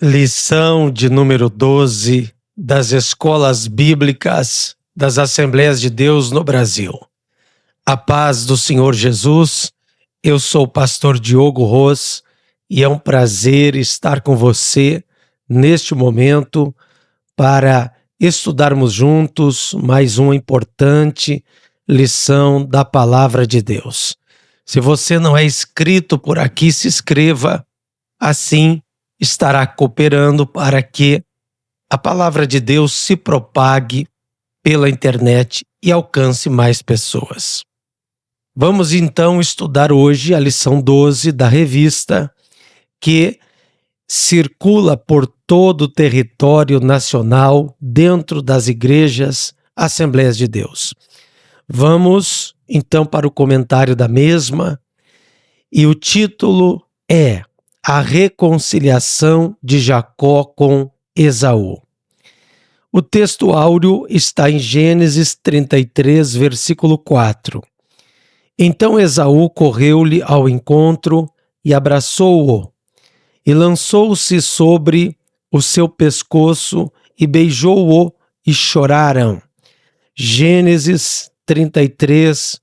Lição de número 12 das Escolas Bíblicas das Assembleias de Deus no Brasil. A paz do Senhor Jesus, eu sou o pastor Diogo Ros e é um prazer estar com você neste momento para estudarmos juntos mais uma importante lição da Palavra de Deus. Se você não é inscrito por aqui, se inscreva, assim estará cooperando para que a palavra de Deus se propague pela internet e alcance mais pessoas. Vamos então estudar hoje a lição 12 da revista que circula por todo o território nacional dentro das igrejas Assembleias de Deus. Vamos então para o comentário da mesma e o título é A reconciliação de Jacó com Esaú. O texto áureo está em Gênesis 33, versículo 4. Então Esaú correu-lhe ao encontro e abraçou-o, e lançou-se sobre o seu pescoço e beijou-o, e choraram. Gênesis 33,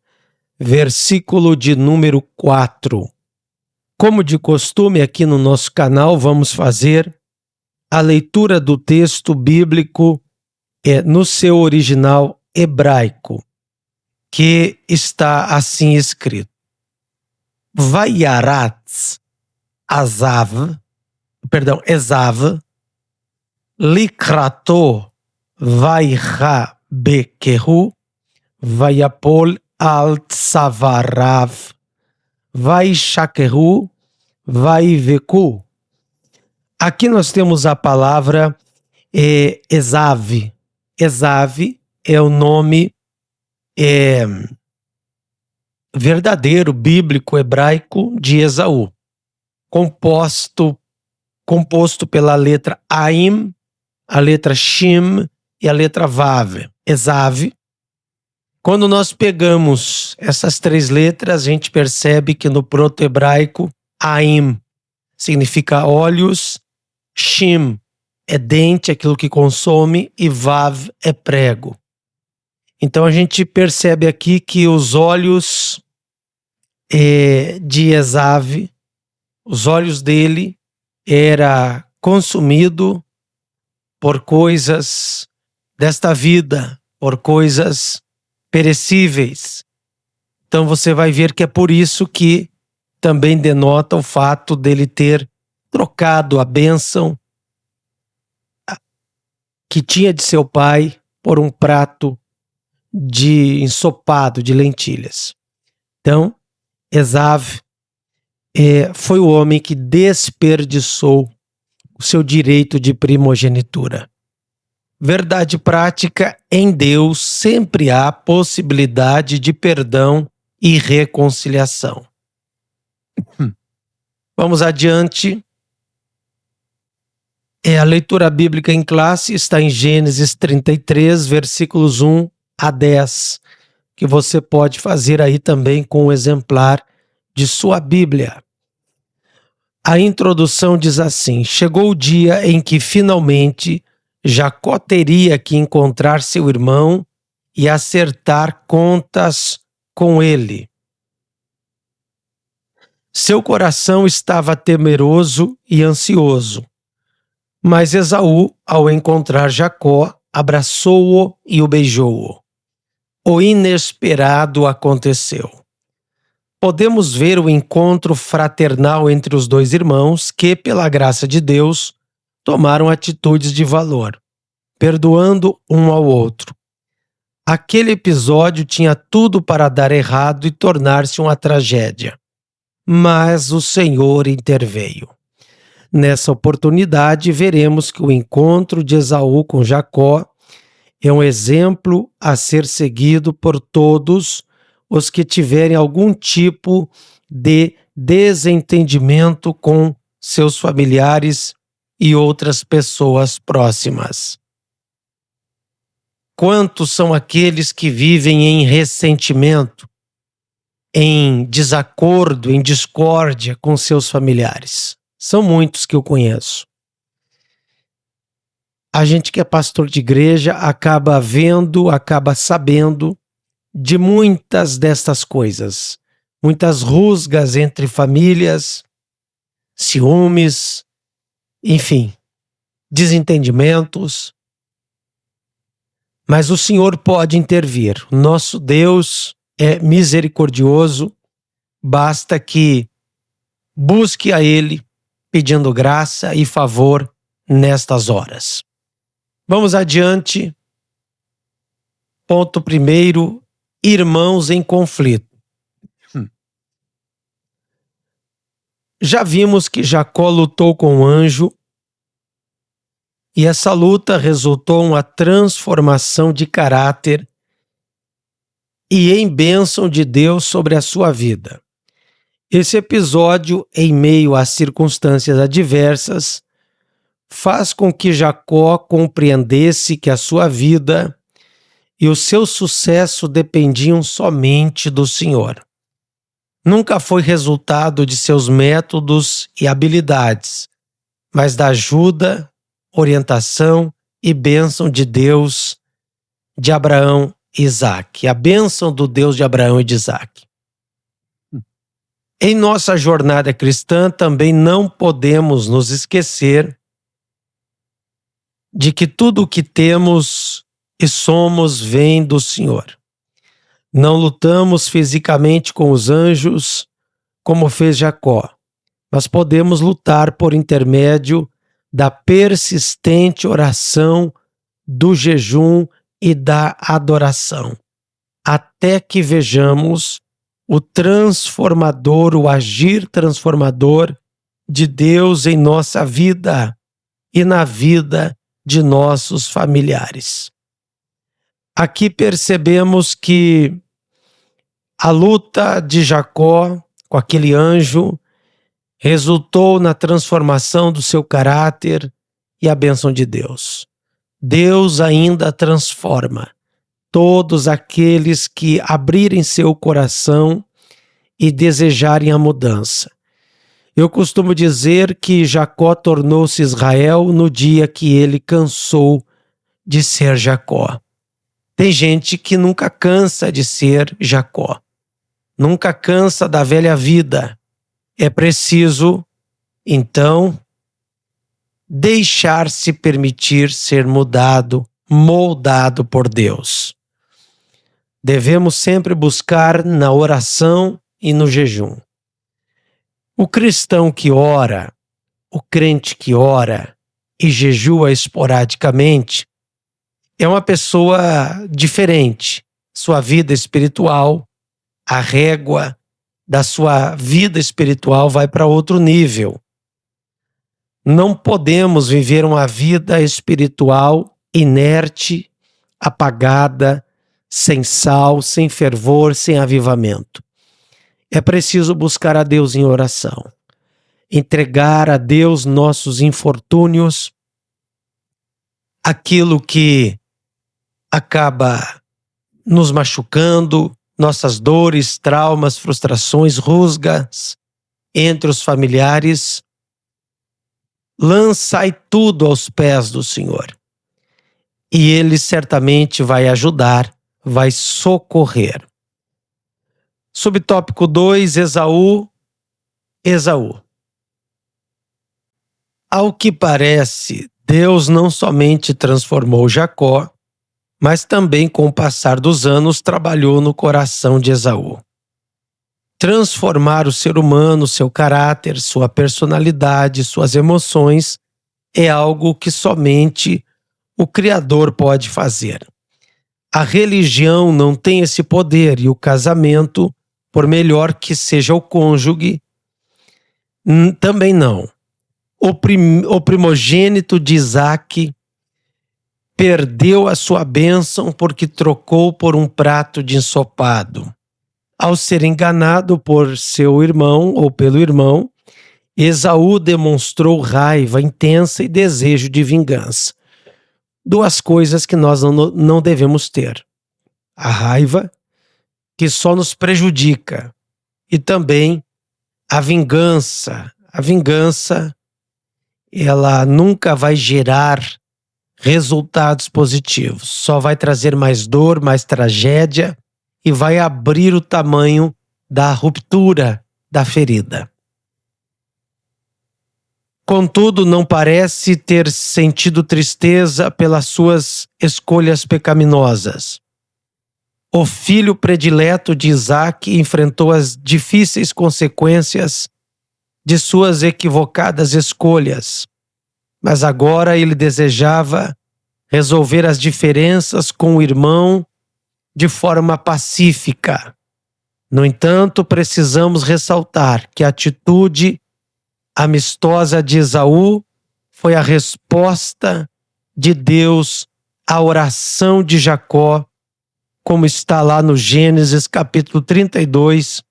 versículo de número 4. Como de costume aqui no nosso canal, vamos fazer a leitura do texto bíblico no seu original hebraico, que está assim escrito: Vayaratz Esav, likrato vaycha bekehu, vayapol al tzavarav, vaishakehu, vaiveku. Aqui nós temos a palavra Esav. Esav é o nome verdadeiro, bíblico, hebraico de Esaú, composto pela letra Aim, a letra Shim e a letra Vav. Esav. Quando nós pegamos essas três letras, a gente percebe que no proto-hebraico, Aim significa olhos, Shim é dente, aquilo que consome, e Vav é prego. Então a gente percebe aqui que os olhos de Esav, os olhos dele era consumido por coisas desta vida, por coisas perecíveis. Então você vai ver que é por isso que também denota o fato dele ter trocado a bênção que tinha de seu pai por um prato de ensopado de lentilhas. Então, Esav foi o homem que desperdiçou o seu direito de primogenitura. Verdade prática, em Deus sempre há possibilidade de perdão e reconciliação. Vamos adiante. A leitura bíblica em classe está em Gênesis 33, versículos 1 a 10, que você pode fazer aí também com o exemplar de sua Bíblia. A introdução diz assim: chegou o dia em que finalmente Jacó teria que encontrar seu irmão e acertar contas com ele. Seu coração estava temeroso e ansioso. Mas Esaú, ao encontrar Jacó, abraçou-o e o beijou-o. O inesperado aconteceu. Podemos ver o encontro fraternal entre os dois irmãos que, pela graça de Deus, tomaram atitudes de valor, perdoando um ao outro. Aquele episódio tinha tudo para dar errado e tornar-se uma tragédia. Mas o Senhor interveio. Nessa oportunidade, veremos que o encontro de Esaú com Jacó é um exemplo a ser seguido por todos os que tiverem algum tipo de desentendimento com seus familiares e outras pessoas próximas. Quantos são aqueles que vivem em ressentimento, em desacordo, em discórdia com seus familiares? São muitos que eu conheço. a gente que é pastor de igreja acaba vendo, acaba sabendo de muitas destas coisas. Muitas rusgas entre famílias, ciúmes, enfim, desentendimentos. Mas o Senhor pode intervir. O nosso Deus é misericordioso, basta que busque a Ele pedindo graça e favor nestas horas. Vamos adiante. Ponto primeiro, irmãos em conflito. Já vimos que Jacó lutou com o anjo e essa luta resultou em uma transformação de caráter e em bênção de Deus sobre a sua vida. Esse episódio, em meio às circunstâncias adversas, faz com que Jacó compreendesse que a sua vida e o seu sucesso dependiam somente do Senhor. Nunca foi resultado de seus métodos e habilidades, mas da ajuda, orientação e bênção de Deus de Abraão e Isaque. A bênção do Deus de Abraão e de Isaque. Em nossa jornada cristã também não podemos nos esquecer de que tudo o que temos e somos vem do Senhor. Não lutamos fisicamente com os anjos, como fez Jacó, mas podemos lutar por intermédio da persistente oração, do jejum e da adoração, até que vejamos o transformador, o agir transformador de Deus em nossa vida e na vida de nossos familiares. Aqui percebemos que a luta de Jacó com aquele anjo resultou na transformação do seu caráter e a bênção de Deus. Deus ainda transforma todos aqueles que abrirem seu coração e desejarem a mudança. Eu costumo dizer que Jacó tornou-se Israel no dia que ele cansou de ser Jacó. Tem gente que nunca cansa de ser Jacó. Nunca cansa da velha vida. É preciso, então, deixar-se permitir ser mudado, moldado por Deus. Devemos sempre buscar na oração e no jejum. O cristão que ora, o crente que ora e jejua esporadicamente, é uma pessoa diferente. Sua vida espiritual, a régua da sua vida espiritual vai para outro nível. Não podemos viver uma vida espiritual inerte, apagada, sem sal, sem fervor, sem avivamento. É preciso buscar a Deus em oração, entregar a Deus nossos infortúnios, aquilo que acaba nos machucando, nossas dores, traumas, frustrações, rusgas entre os familiares. Lançai tudo aos pés do Senhor. E Ele certamente vai ajudar, vai socorrer. Subtópico 2, Esaú. Ao que parece, Deus não somente transformou Jacó, mas também, com o passar dos anos, trabalhou no coração de Esaú. Transformar o ser humano, seu caráter, sua personalidade, suas emoções, é algo que somente o Criador pode fazer. A religião não tem esse poder e o casamento, por melhor que seja o cônjuge, também não. O primogênito de Isaque perdeu a sua bênção porque trocou por um prato de ensopado. Ao ser enganado por seu irmão ou pelo irmão, Esaú demonstrou raiva intensa e desejo de vingança. Duas coisas que nós não devemos ter. A raiva, que só nos prejudica, e também a vingança. A vingança, ela nunca vai gerar resultados positivos. Só vai trazer mais dor, mais tragédia e vai abrir o tamanho da ruptura da ferida. Contudo, não parece ter sentido tristeza pelas suas escolhas pecaminosas. O filho predileto de Isaac enfrentou as difíceis consequências de suas equivocadas escolhas, mas agora ele desejava resolver as diferenças com o irmão de forma pacífica. No entanto, precisamos ressaltar que a atitude amistosa de Esaú foi a resposta de Deus à oração de Jacó, como está lá no Gênesis capítulo 32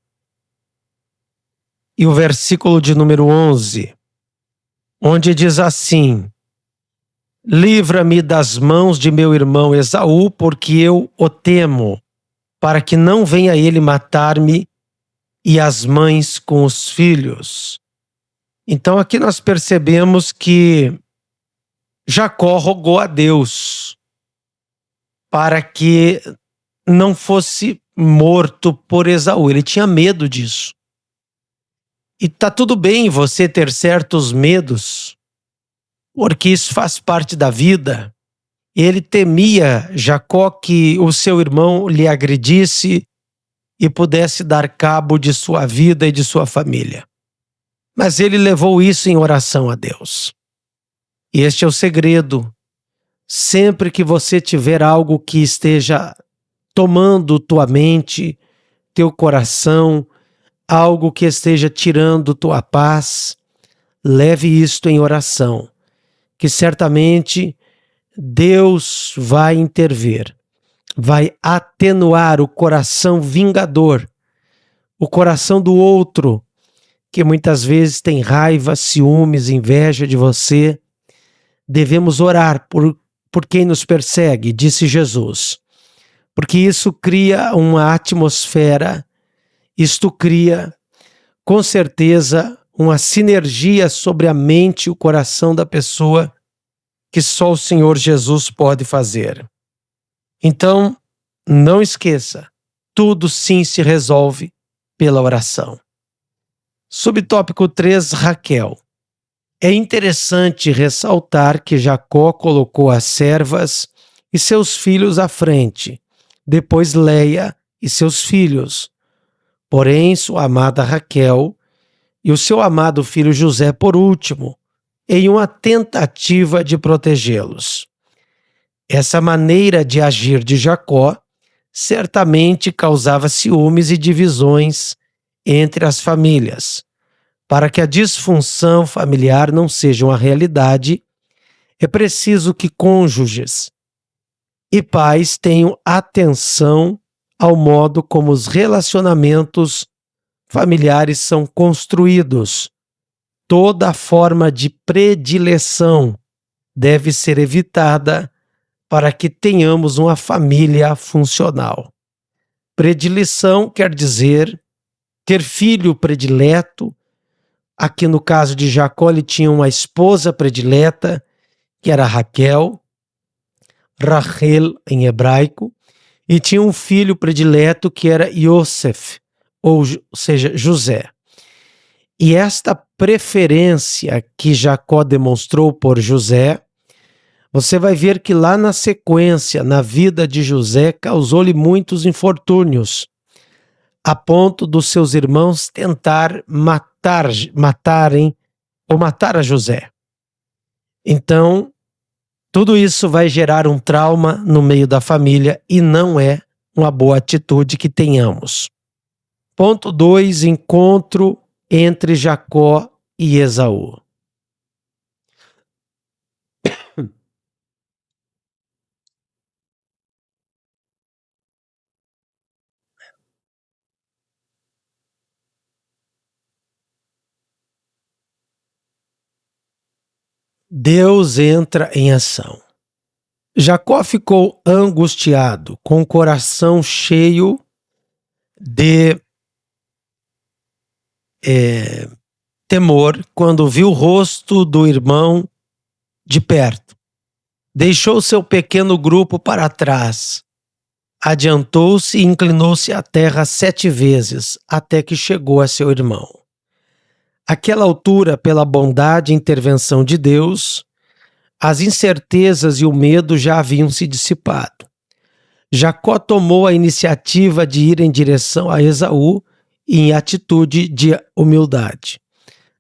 e o versículo de número 11, onde diz assim: livra-me das mãos de meu irmão Esaú, porque eu o temo, para que não venha ele matar-me e as mães com os filhos. Então aqui nós percebemos que Jacó rogou a Deus para que não fosse morto por Esaú. Ele tinha medo disso. E tá tudo bem você ter certos medos, porque isso faz parte da vida. Ele temia, Jacó, que o seu irmão lhe agredisse e pudesse dar cabo de sua vida e de sua família. Mas ele levou isso em oração a Deus. E este é o segredo. Sempre que você tiver algo que esteja tomando tua mente, teu coração, algo que esteja tirando tua paz, leve isto em oração, que certamente Deus vai intervir, vai atenuar o coração vingador, o coração do outro, que muitas vezes tem raiva, ciúmes, inveja de você. Devemos orar por quem nos persegue, disse Jesus, porque isso cria uma atmosfera, isto cria, com certeza, uma sinergia sobre a mente e o coração da pessoa que só o Senhor Jesus pode fazer. Então, não esqueça, tudo sim se resolve pela oração. Subtópico 3, Raquel. É interessante ressaltar que Jacó colocou as servas e seus filhos à frente, depois Leia e seus filhos. Porém, sua amada Raquel e o seu amado filho José por último, em uma tentativa de protegê-los. Essa maneira de agir de Jacó certamente causava ciúmes e divisões entre as famílias. Para que a disfunção familiar não seja uma realidade, é preciso que cônjuges e pais tenham atenção ao modo como os relacionamentos familiares são construídos. Toda forma de predileção deve ser evitada para que tenhamos uma família funcional. Predileção quer dizer ter filho predileto. Aqui no caso de Jacó, ele tinha uma esposa predileta, que era Raquel, Rachel em hebraico, e tinha um filho predileto que era Yosef, ou seja, José. E esta preferência que Jacó demonstrou por José, você vai ver que lá na sequência, na vida de José, causou-lhe muitos infortúnios, a ponto dos seus irmãos tentar matar a José. Então, tudo isso vai gerar um trauma no meio da família e não é uma boa atitude que tenhamos. Ponto 2, encontro entre Jacó e Esaú. Deus entra em ação. Jacó ficou angustiado, com o coração cheio de temor, quando viu o rosto do irmão de perto. Deixou seu pequeno grupo para trás, adiantou-se e inclinou-se à terra 7 vezes, até que chegou a seu irmão. Àquela altura, pela bondade e intervenção de Deus, as incertezas e o medo já haviam se dissipado. Jacó tomou a iniciativa de ir em direção a Esaú em atitude de humildade.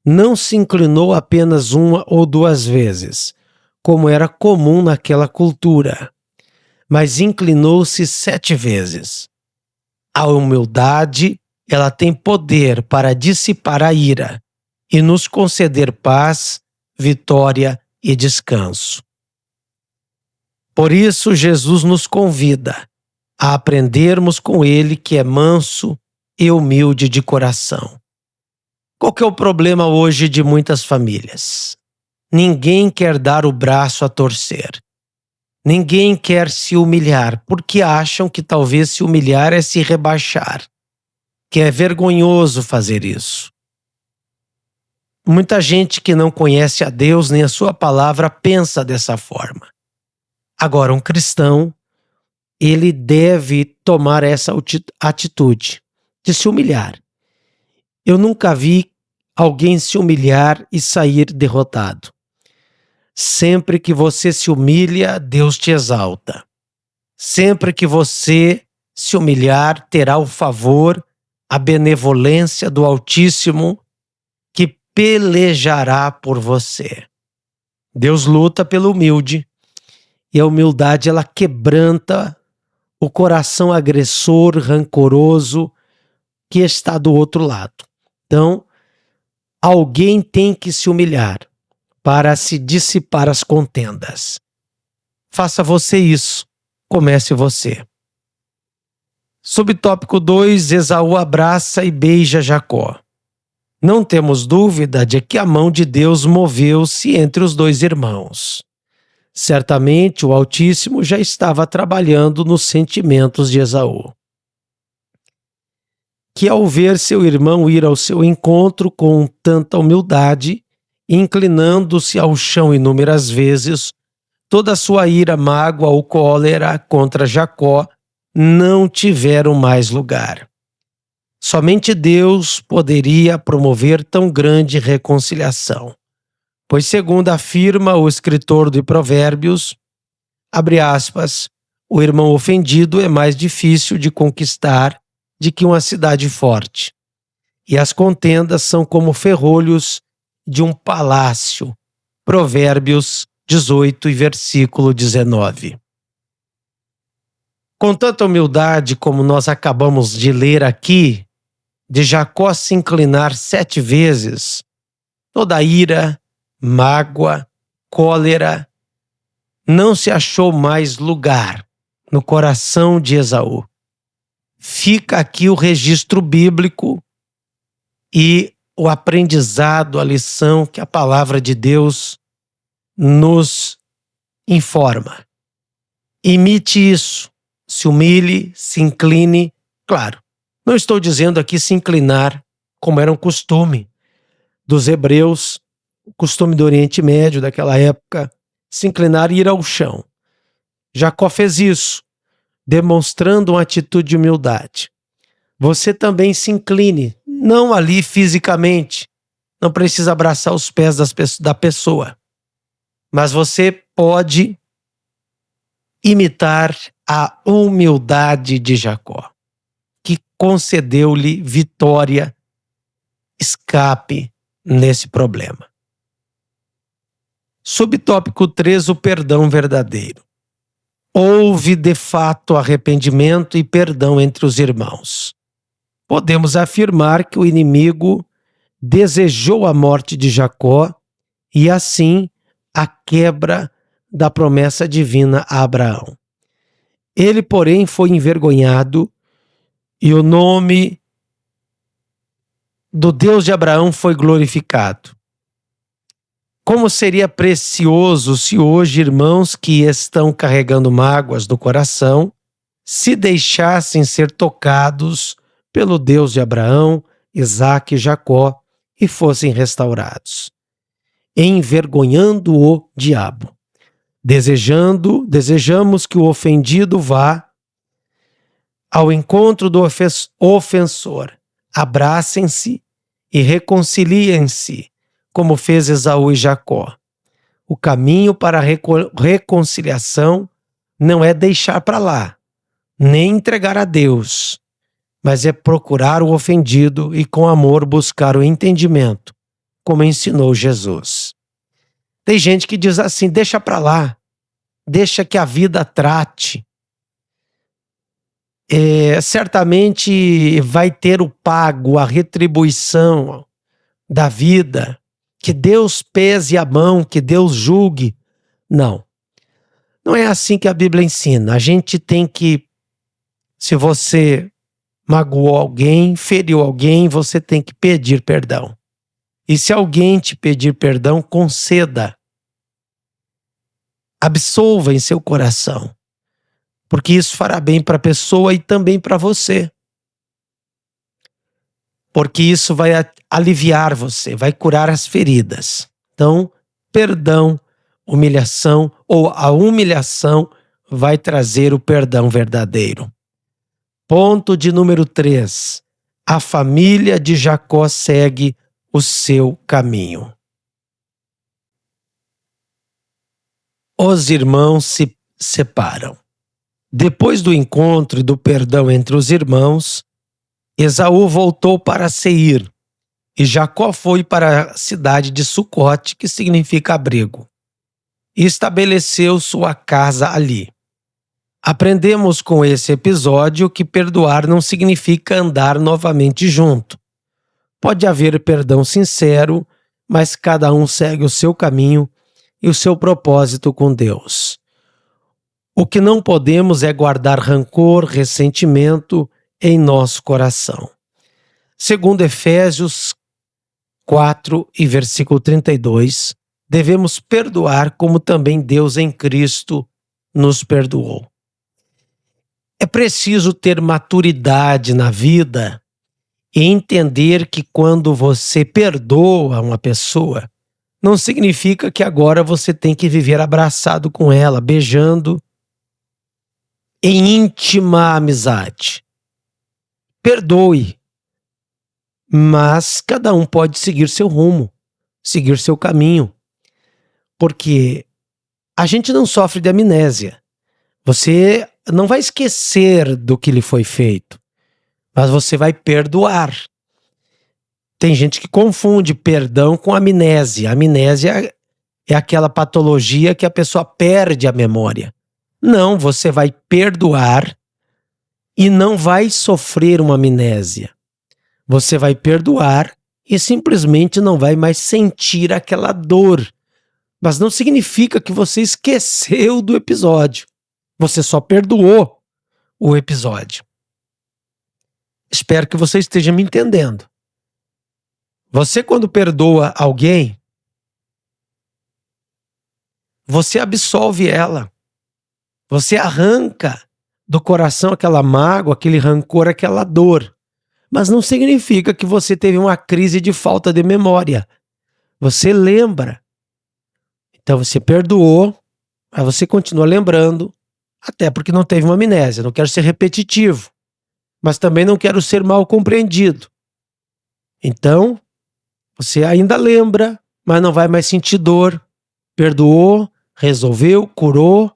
Não se inclinou apenas 1 ou 2 vezes, como era comum naquela cultura, mas inclinou-se 7 vezes. A humildade, ela tem poder para dissipar a ira e nos conceder paz, vitória e descanso. Por isso, Jesus nos convida a aprendermos com ele, que é manso e humilde de coração. Qual que é o problema hoje de muitas famílias? Ninguém quer dar o braço a torcer. Ninguém quer se humilhar, porque acham que talvez se humilhar é se rebaixar, que é vergonhoso fazer isso. Muita gente que não conhece a Deus nem a sua palavra pensa dessa forma. Agora, um cristão, ele deve tomar essa atitude de se humilhar. Eu nunca vi alguém se humilhar e sair derrotado. Sempre que você se humilha, Deus te exalta. Sempre que você se humilhar, terá o favor, a benevolência do Altíssimo, que pelejará por você. Deus luta pelo humilde, e a humildade, ela quebranta o coração agressor, rancoroso, que está do outro lado. Então, alguém tem que se humilhar para se dissipar as contendas. Faça você isso. Comece você. Subtópico 2, Esaú abraça e beija Jacó. Não temos dúvida de que a mão de Deus moveu-se entre os 2 irmãos. Certamente o Altíssimo já estava trabalhando nos sentimentos de Esaú, que ao ver seu irmão ir ao seu encontro com tanta humildade, inclinando-se ao chão inúmeras vezes, toda a sua ira, mágoa ou cólera contra Jacó não tiveram mais lugar. Somente Deus poderia promover tão grande reconciliação, pois, segundo afirma o escritor de Provérbios, abre aspas, o irmão ofendido é mais difícil de conquistar do que uma cidade forte, e as contendas são como ferrolhos de um palácio. Provérbios 18 e versículo 19. Com tanta humildade como nós acabamos de ler aqui, de Jacó se inclinar 7 vezes, toda a ira, mágoa, cólera, não se achou mais lugar no coração de Esaú. Fica aqui o registro bíblico e o aprendizado, a lição que a palavra de Deus nos informa. Imite isso, se humilhe, se incline. Claro, não estou dizendo aqui se inclinar como era um costume dos hebreus, o costume do Oriente Médio daquela época, se inclinar e ir ao chão. Jacó fez isso, demonstrando uma atitude de humildade. Você também se incline, não ali fisicamente, não precisa abraçar os pés da pessoa, mas você pode imitar a humildade de Jacó, que concedeu-lhe vitória, escape nesse problema. Subtópico 3, o perdão verdadeiro. Houve de fato arrependimento e perdão entre os irmãos. Podemos afirmar que o inimigo desejou a morte de Jacó e assim a quebra da promessa divina a Abraão. Ele, porém, foi envergonhado e o nome do Deus de Abraão foi glorificado. Como seria precioso se hoje irmãos que estão carregando mágoas no coração se deixassem ser tocados pelo Deus de Abraão, Isaque e Jacó e fossem restaurados, envergonhando o diabo. Desejamos que o ofendido vá ao encontro do ofensor. Abracem-se e reconciliem-se, como fez Esaú e Jacó. O caminho para a reconciliação não é deixar para lá, nem entregar a Deus, mas é procurar o ofendido e com amor buscar o entendimento, como ensinou Jesus. Tem gente que diz assim, deixa para lá, deixa que a vida trate. Certamente vai ter o pago, a retribuição da vida, que Deus pese a mão, que Deus julgue. Não, não é assim que a Bíblia ensina. A gente tem que, se você magoou alguém, feriu alguém, você tem que pedir perdão. E se alguém te pedir perdão, conceda. Absolva em seu coração. Porque isso fará bem para a pessoa e também para você. Porque isso vai aliviar você, vai curar as feridas. Então, perdão, humilhação ou a humilhação vai trazer o perdão verdadeiro. Ponto de número 3. A família de Jacó segue o seu caminho. Os irmãos se separam. Depois do encontro e do perdão entre os irmãos, Esaú voltou para Seir e Jacó foi para a cidade de Sucote, que significa abrigo, e estabeleceu sua casa ali. Aprendemos com esse episódio que perdoar não significa andar novamente junto. Pode haver perdão sincero, mas cada um segue o seu caminho e o seu propósito com Deus. O que não podemos é guardar rancor, ressentimento em nosso coração. Segundo Efésios 4 e versículo 32, devemos perdoar como também Deus em Cristo nos perdoou. É preciso ter maturidade na vida e entender que quando você perdoa uma pessoa, não significa que agora você tem que viver abraçado com ela, beijando, em íntima amizade. Perdoe, mas cada um pode seguir seu rumo, seguir seu caminho, porque a gente não sofre de amnésia. Você não vai esquecer do que lhe foi feito, mas você vai perdoar. Tem gente que confunde perdão com amnésia. Amnésia é aquela patologia que a pessoa perde a memória. Não, você vai perdoar e não vai sofrer uma amnésia. Você vai perdoar e simplesmente não vai mais sentir aquela dor. Mas não significa que você esqueceu do episódio. Você só perdoou o episódio. Espero que você esteja me entendendo. Você, quando perdoa alguém, você absolve ela. Você arranca do coração aquela mágoa, aquele rancor, aquela dor. Mas não significa que você teve uma crise de falta de memória. Você lembra. Então você perdoou, mas você continua lembrando, até porque não teve uma amnésia. Não quero ser repetitivo, mas também não quero ser mal compreendido. Então, você ainda lembra, mas não vai mais sentir dor. Perdoou, resolveu, curou,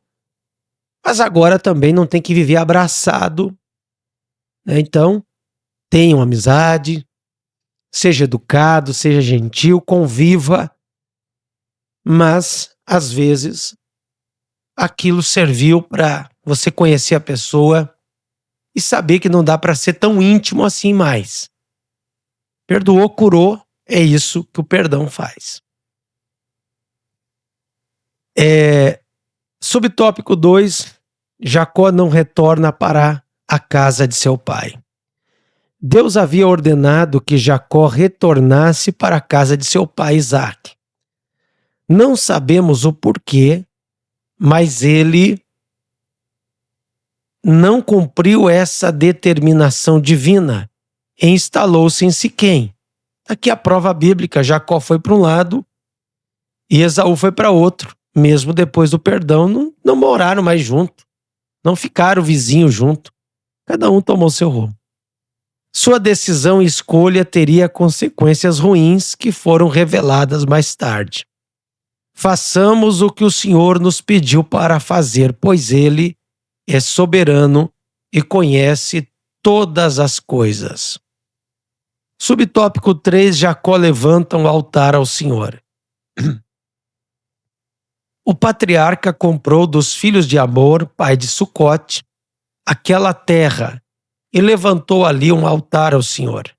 mas agora também não tem que viver abraçado. Então, tenha uma amizade, seja educado, seja gentil, conviva, mas, às vezes, aquilo serviu para você conhecer a pessoa e saber que não dá para ser tão íntimo assim mais. Perdoou, curou, é isso que o perdão faz. Subtópico 2, Jacó não retorna para a casa de seu pai. Deus havia ordenado que Jacó retornasse para a casa de seu pai Isaque. Não sabemos o porquê, mas ele não cumpriu essa determinação divina e instalou-se em Siquém. Aqui a prova bíblica: Jacó foi para um lado e Esaú foi para outro, mesmo depois do perdão, não moraram mais junto, não ficaram vizinhos junto. Cada um tomou seu rumo. Sua decisão e escolha teria consequências ruins que foram reveladas mais tarde. Façamos o que o Senhor nos pediu para fazer, pois Ele é soberano e conhece todas as coisas. Subtópico 3, Jacó levanta um altar ao Senhor. O patriarca comprou dos filhos de Amor, pai de Sucote, aquela terra e levantou ali um altar ao Senhor.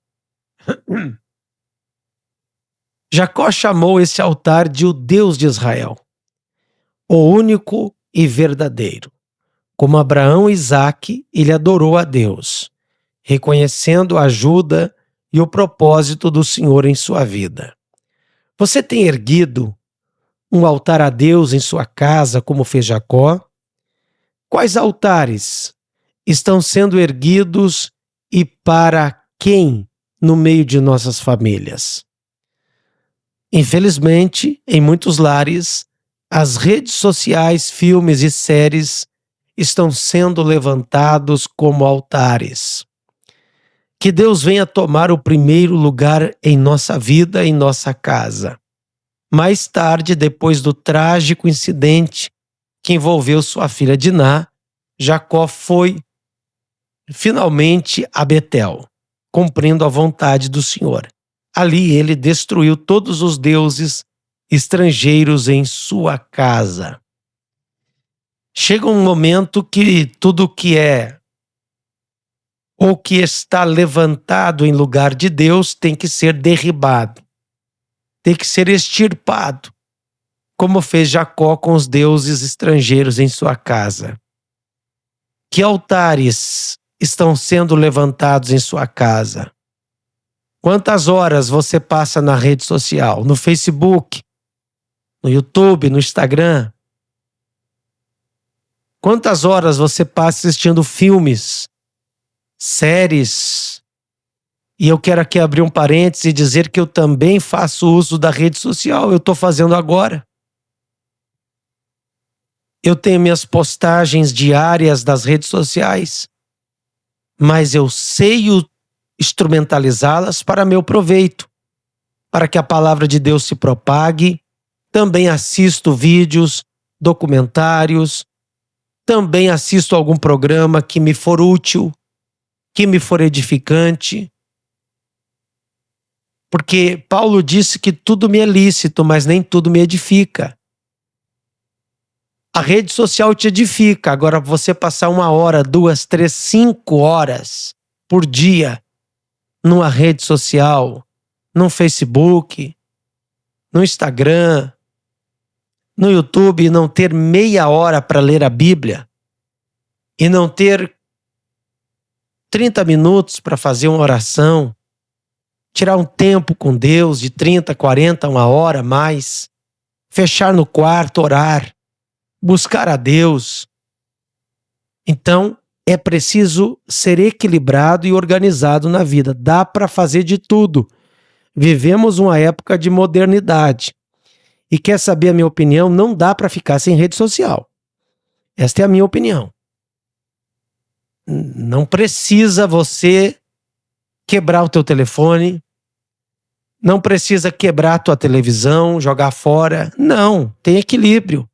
Jacó chamou esse altar de o Deus de Israel, o único e verdadeiro. Como Abraão e Isaque, ele adorou a Deus, reconhecendo a ajuda e o propósito do Senhor em sua vida. Você tem erguido um altar a Deus em sua casa, como fez Jacó? Quais altares estão sendo erguidos e para quem no meio de nossas famílias? Infelizmente, em muitos lares, as redes sociais, filmes e séries estão sendo levantados como altares. Que Deus venha tomar o primeiro lugar em nossa vida, em nossa casa. Mais tarde, depois do trágico incidente que envolveu sua filha Diná, Jacó foi finalmente a Betel, cumprindo a vontade do Senhor. Ali ele destruiu todos os deuses estrangeiros em sua casa. Chega um momento que tudo que é ou que está levantado em lugar de Deus tem que ser derribado, tem que ser extirpado, como fez Jacó com os deuses estrangeiros em sua casa. Que altares estão sendo levantados em sua casa? Quantas horas você passa na rede social, no Facebook, no YouTube, no Instagram? Quantas horas você passa assistindo filmes, séries? E eu quero aqui abrir um parênteses e dizer que eu também faço uso da rede social. Eu estou fazendo agora. Eu tenho minhas postagens diárias das redes sociais, mas eu sei instrumentalizá-las para meu proveito, para que a palavra de Deus se propague. Também assisto vídeos, documentários, também assisto algum programa que me for útil, que me for edificante. Porque Paulo disse que tudo me é lícito, mas nem tudo me edifica. A rede social te edifica. Agora, você passar 1 hora, 2, 3, 5 horas por dia numa rede social, no Facebook, no Instagram, no YouTube, e não ter meia hora para ler a Bíblia, e não ter 30 minutos para fazer uma oração, tirar um tempo com Deus de 30, 40, 1 hora mais, fechar no quarto, orar, buscar a Deus. Então, é preciso ser equilibrado e organizado na vida. Dá para fazer de tudo. Vivemos uma época de modernidade. E quer saber a minha opinião? Não dá para ficar sem rede social. Esta é a minha opinião. Não precisa você quebrar o teu telefone, não precisa quebrar a tua televisão, jogar fora. Não, tem equilíbrio.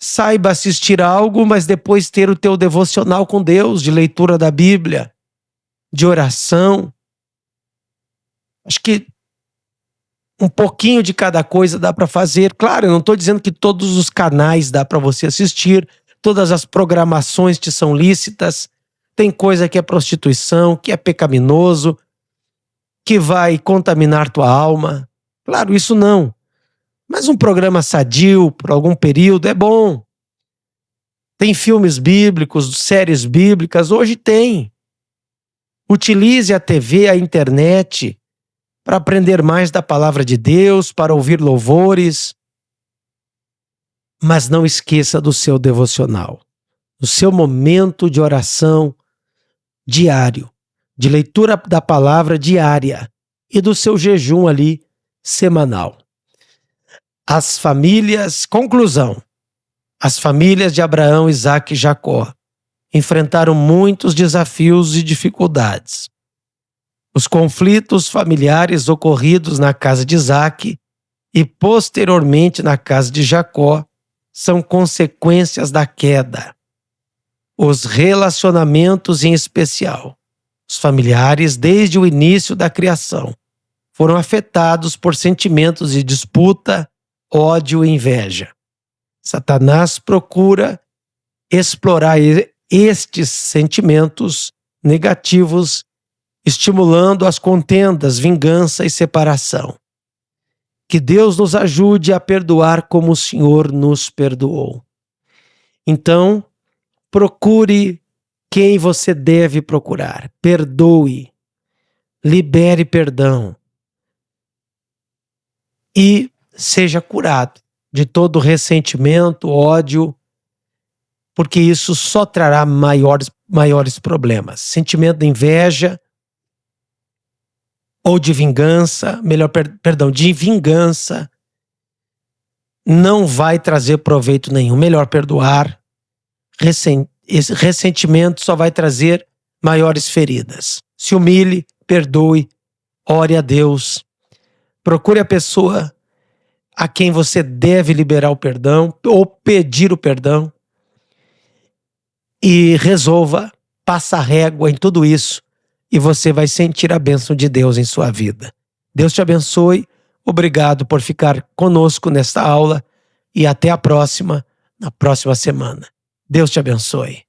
Saiba assistir algo, mas depois ter o teu devocional com Deus, de leitura da Bíblia, de oração. Acho que um pouquinho de cada coisa dá para fazer. Claro, eu não estou dizendo que todos os canais dá para você assistir, todas as programações te são lícitas. Tem coisa que é prostituição, que é pecaminoso, que vai contaminar tua alma. Claro, isso não. Mas um programa sadio, por algum período, é bom. Tem filmes bíblicos, séries bíblicas, hoje tem. Utilize a TV, a internet, para aprender mais da palavra de Deus, para ouvir louvores. Mas não esqueça do seu devocional, do seu momento de oração diário, de leitura da palavra diária e do seu jejum ali semanal. As famílias, conclusão, As famílias de Abraão, Isaque e Jacó enfrentaram muitos desafios e dificuldades. Os conflitos familiares ocorridos na casa de Isaque e posteriormente na casa de Jacó são consequências da queda. Os relacionamentos, em especial, os familiares, desde o início da criação, foram afetados por sentimentos de disputa, ódio e inveja. Satanás procura explorar estes sentimentos negativos, estimulando as contendas, vingança e separação. Que Deus nos ajude a perdoar como o Senhor nos perdoou. Então, procure quem você deve procurar. Perdoe. Libere perdão. E seja curado de todo ressentimento, ódio, porque isso só trará maiores problemas. Sentimento de inveja ou de vingança, de vingança, não vai trazer proveito nenhum. Melhor perdoar. Esse ressentimento só vai trazer maiores feridas. Se humilhe, perdoe, ore a Deus. Procure a pessoa a quem você deve liberar o perdão ou pedir o perdão e resolva, passa a régua em tudo isso e você vai sentir a bênção de Deus em sua vida. Deus te abençoe. Obrigado por ficar conosco nesta aula e até a próxima, na próxima semana. Deus te abençoe.